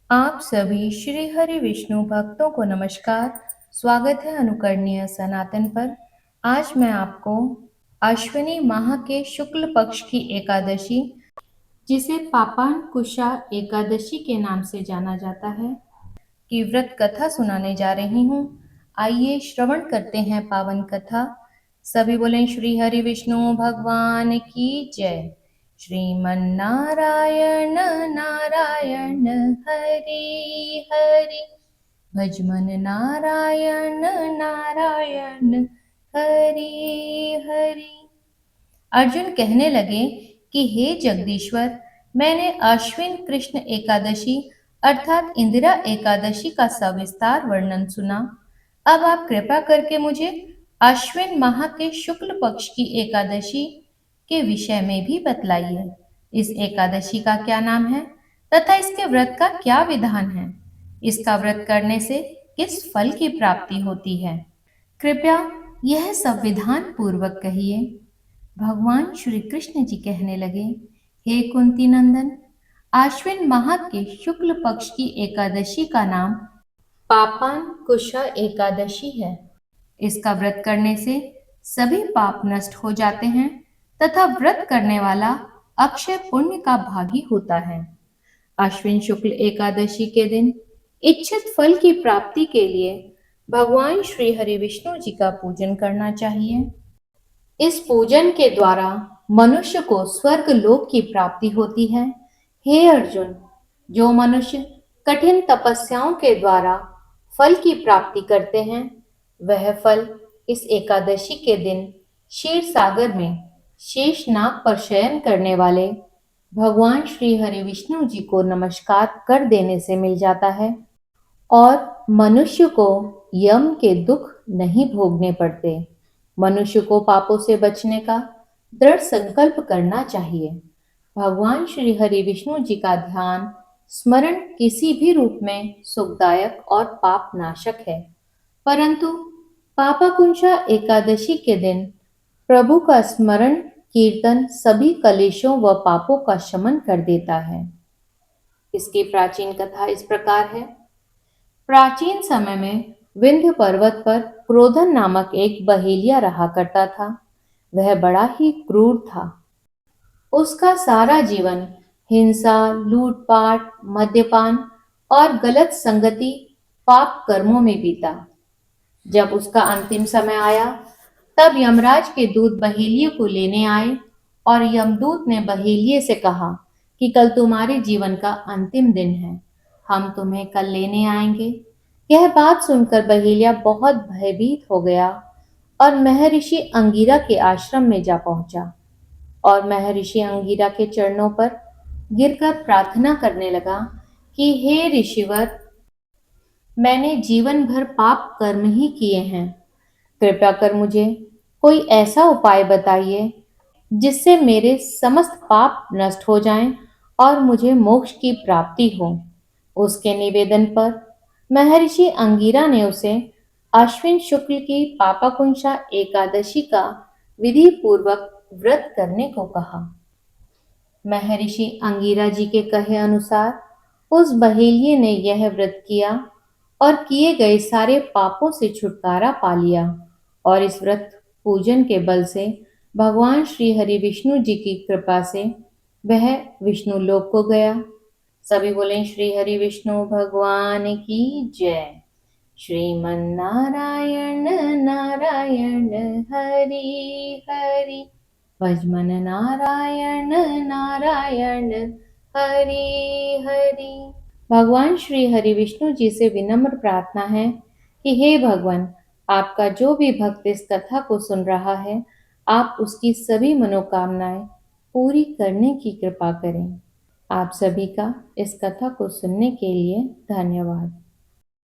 आप सभी श्री हरि विष्णु भक्तों को नमस्कार। स्वागत है अनुकरणीय सनातन पर। आज मैं आपको अश्विनी माह के शुक्ल पक्ष की एकादशी, जिसे पापांकुशा एकादशी के नाम से जाना जाता है, की व्रत कथा सुनाने जा रही हूँ। आइए श्रवण करते हैं पावन कथा। सभी बोलें श्री हरि विष्णु भगवान की जय। श्रीमन्नारायण नारायण हरि हरि, भजमन नारायण नारायण हरि हरि। अर्जुन कहने लगे कि हे जगदीश्वर, मैंने अश्विन कृष्ण एकादशी अर्थात इंदिरा एकादशी का सविस्तार वर्णन सुना। अब आप कृपा करके मुझे अश्विन माह के शुक्ल पक्ष की एकादशी के विषय में भी बतलाइए। इस एकादशी का क्या नाम है तथा इसके व्रत का क्या विधान है? इसका व्रत करने से किस फल की प्राप्ति होती है? कृपया यह संविधान पूर्वक कहिए। भगवान श्री कृष्ण जी कहने लगे, हे कुंती नंदन, आश्विन माह के शुक्ल पक्ष की एकादशी का नाम पापांकुशा एकादशी है। इसका व्रत करने से सभी पाप नष्ट हो जाते हैं तथा व्रत करने वाला अक्षय पुण्य का भागी होता है। अश्विन शुक्ल एकादशी के दिन इच्छित फल की प्राप्ति के लिए भगवान श्री हरि विष्णु जी का पूजन करना चाहिए। इस पूजन के द्वारा मनुष्य को स्वर्ग लोक की प्राप्ति होती है। हे अर्जुन, जो मनुष्य कठिन तपस्याओं के द्वारा फल की प्राप्ति करते हैं, वह फल इस एकादशी के दिन क्षीर सागर में शेष नाग पर शयन करने वाले भगवान श्री हरि विष्णु जी को नमस्कार कर देने से मिल जाता है और मनुष्य को यम के दुख नहीं भोगने पड़ते। मनुष्य को पापों से बचने का दृढ़ संकल्प करना चाहिए। भगवान श्री हरि विष्णु जी का ध्यान स्मरण किसी भी रूप में सुखदायक और पाप नाशक है, परंतु पापाकुंशा एकादशी के दिन प्रभु का स्मरण कीर्तन सभी कलेशों व पापों का शमन कर देता है। इसकी प्राचीन कथा इस प्रकार है। प्राचीन समय में विंध्य पर्वत पर क्रोधन नामक एक बहेलिया रहा करता था। वह बड़ा ही क्रूर था। उसका सारा जीवन हिंसा, लूटपाट, मद्यपान और गलत संगति पाप कर्मों में बीता। जब उसका अंतिम समय आया, तब यमराज के दूत बहेलिये को लेने आए और यमदूत ने बहेलिये से कहा कि कल तुम्हारे जीवन का अंतिम दिन है, हम तुम्हें कल लेने आएंगे। यह बात सुनकर बहेलिया बहुत भयभीत हो गया और महर्षि अंगिरा के आश्रम में जा पहुंचा और महर्षि अंगिरा के चरणों पर गिरकर प्रार्थना करने लगा कि हे ऋषिवर, मैंने जीवन भर पाप कर्म ही किए हैं। कृपया कर मुझे कोई ऐसा उपाय बताइए जिससे मेरे समस्त पाप नष्ट हो जाएं और मुझे मोक्ष की प्राप्ति हो। उसके निवेदन पर महर्षि अंगिरा ने उसे अश्विन शुक्ल की पापाकुंशा एकादशी का विधि पूर्वक व्रत करने को कहा। महर्षि अंगिरा जी के कहे अनुसार उस बहेलिये ने यह व्रत किया और किए गए सारे पापों से छुटकारा पा लिया और इस व्रत पूजन के बल से भगवान श्री हरि विष्णु जी की कृपा से वह विष्णु लोक को गया। सभी बोलें श्री हरि विष्णु भगवान की जय। श्रीमन्नारायण नारायण हरि हरि, भजमन नारायण नारायण हरि हरि। भगवान श्री हरि विष्णु जी से विनम्र प्रार्थना है कि हे भगवान, आपका जो भी भक्त इस कथा को सुन रहा है, आप उसकी सभी मनोकामनाएं पूरी करने की कृपा करें। आप सभी का इस कथा को सुनने के लिए धन्यवाद।